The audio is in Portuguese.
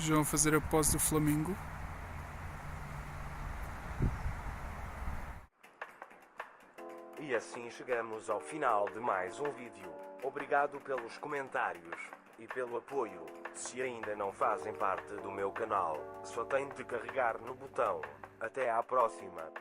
Já vão fazer a pose do Flamingo. E assim chegamos ao final de mais um vídeo. Obrigado pelos comentários e pelo apoio. Se ainda não fazem parte do meu canal, só têm de carregar no botão. Até à próxima.